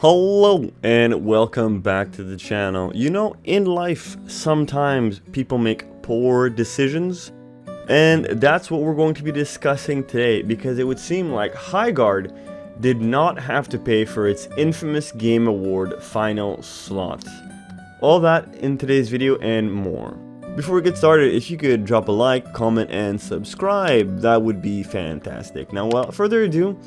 Hello and welcome back to the channel. In life, sometimes people make poor decisions, and that's what we're going to be discussing today, because it would seem like Highguard did not have to pay for its infamous Game Award final slot. All that in today's video and more. Before we get started, if you could drop a like, comment, and subscribe, that would be fantastic. Now, without further ado,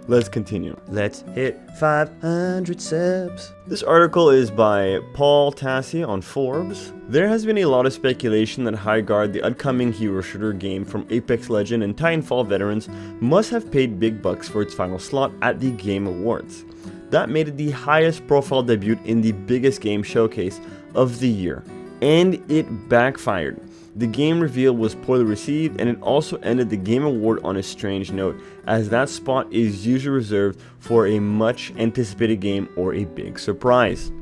let's continue. Let's hit 500 subs. This article is by Paul Tassi on Forbes. There has been a lot of speculation that Highguard, the upcoming hero shooter game from Apex Legends and Titanfall veterans, must have paid big bucks for its final slot at the Game Awards. That made it the highest profile debut in the biggest game showcase of the year, and it backfired. The game reveal was poorly received, and it also ended the Game Award on a strange note, as that spot is usually reserved for a much anticipated game or a big surprise.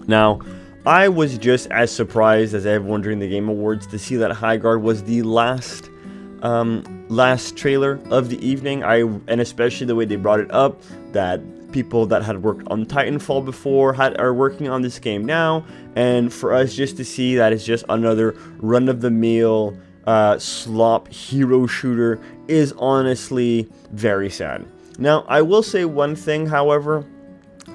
Now, I was just as surprised as everyone during the Game Awards to see that Highguard was the last trailer of the evening. And especially the way they brought it up, that people that had worked on Titanfall before are working on this game now, and for us just to see that it's just another run-of-the-mill slop hero shooter is honestly very sad. Now, I will say one thing, however.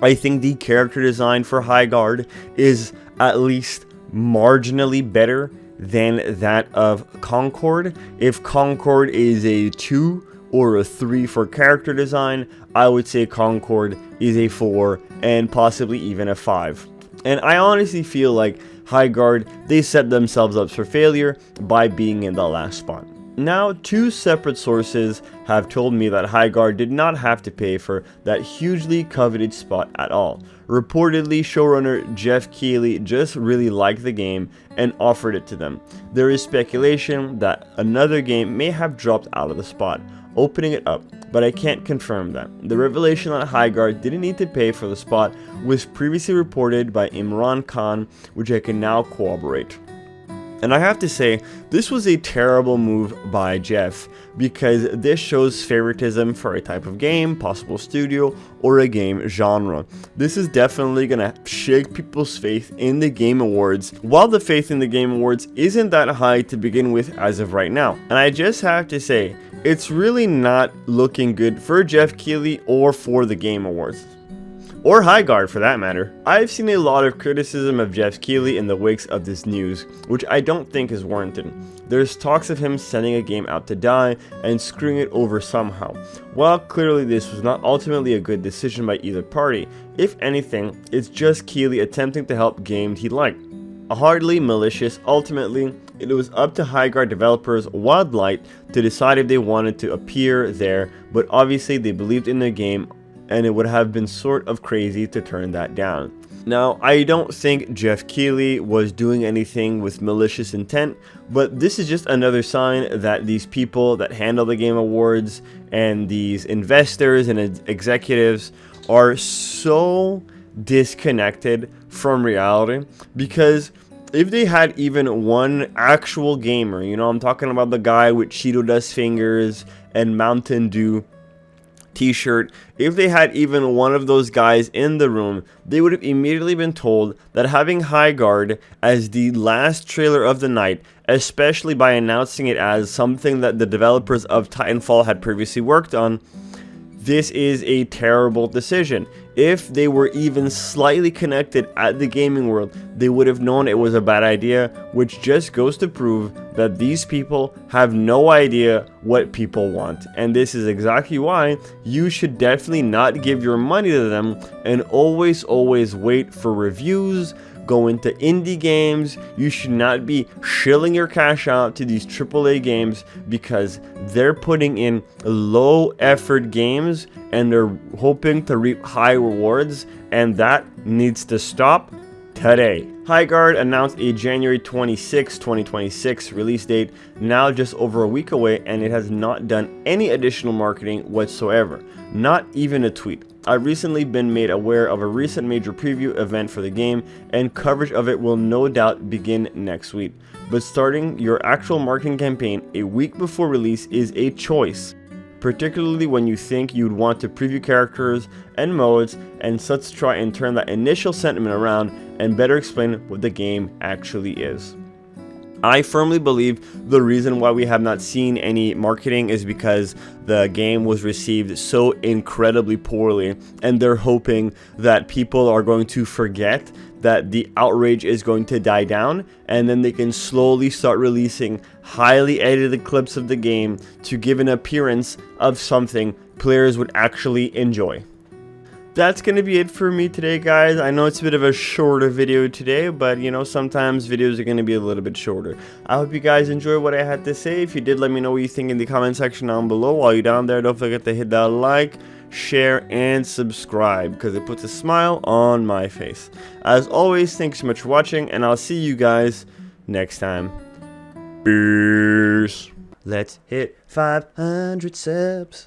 I think the character design for Highguard is at least marginally better than that of Concord. If Concord is a 2 or a 3 for character design, I would say Concord is a 4 and possibly even a 5. And I honestly feel like Highguard, they set themselves up for failure by being in the last spot. Now, 2 separate sources have told me that Highguard did not have to pay for that hugely coveted spot at all. Reportedly, showrunner Geoff Keighley just really liked the game and offered it to them. There is speculation that another game may have dropped out of the spot, opening it up, but I can't confirm that. The revelation that Highguard didn't need to pay for the spot was previously reported by Imran Khan, which I can now corroborate. And I have to say, this was a terrible move by Geoff, because this shows favoritism for a type of game, possible studio, or a game genre. This is definitely gonna shake people's faith in the Game Awards, while the faith in the Game Awards isn't that high to begin with as of right now. And I just have to say, it's really not looking good for Geoff Keighley or for the Game Awards. Or Highguard for that matter. I've seen a lot of criticism of Geoff Keighley in the wakes of this news, which I don't think is warranted. There's talks of him sending a game out to die and screwing it over somehow. While clearly this was not ultimately a good decision by either party, if anything, it's just Keighley attempting to help games he liked. Hardly malicious. Ultimately, it was up to Highguard developers Wildlight to decide if they wanted to appear there, but obviously they believed in their game, and it would have been sort of crazy to turn that down. Now, I don't think Geoff Keighley was doing anything with malicious intent, but this is just another sign that these people that handle the Game Awards and these investors and executives are so disconnected from reality. Because if they had even one actual gamer, I'm talking about the guy with Cheeto Dust fingers and Mountain Dew t-shirt, if they had even one of those guys in the room, they would have immediately been told that having Highguard as the last trailer of the night, especially by announcing it as something that the developers of Titanfall had previously worked on, this is a terrible decision. If they were even slightly connected at the gaming world, they would have known it was a bad idea, which just goes to prove that these people have no idea what people want. And this is exactly why you should definitely not give your money to them, and always wait for reviews. Go into indie games. You should not be shilling your cash out to these AAA games, because they're putting in low effort games and they're hoping to reap high rewards, and that needs to stop today. Highguard announced a January 26, 2026 release date, now just over a week away, and it has not done any additional marketing whatsoever, not even a tweet. I've recently been made aware of a recent major preview event for the game, and coverage of it will no doubt begin next week. But starting your actual marketing campaign a week before release is a choice. particularly when you think you'd want to preview characters and modes and such, try and turn that initial sentiment around and better explain what the game actually is. I firmly believe the reason why we have not seen any marketing is because the game was received so incredibly poorly, and they're hoping that people are going to forget, that the outrage is going to die down, and then they can slowly start releasing highly edited clips of the game to give an appearance of something players would actually enjoy. That's going to be it for me today, guys. I know it's a bit of a shorter video today, but you know, sometimes videos are going to be a little bit shorter. I hope you guys enjoy what I had to say. If you did, let me know what you think in the comment section down below. While you're down there, don't forget to hit that like, share, and subscribe, because it puts a smile on my face. As always, thanks so much for watching, and I'll see you guys next time. Peace. Let's hit 500 subs.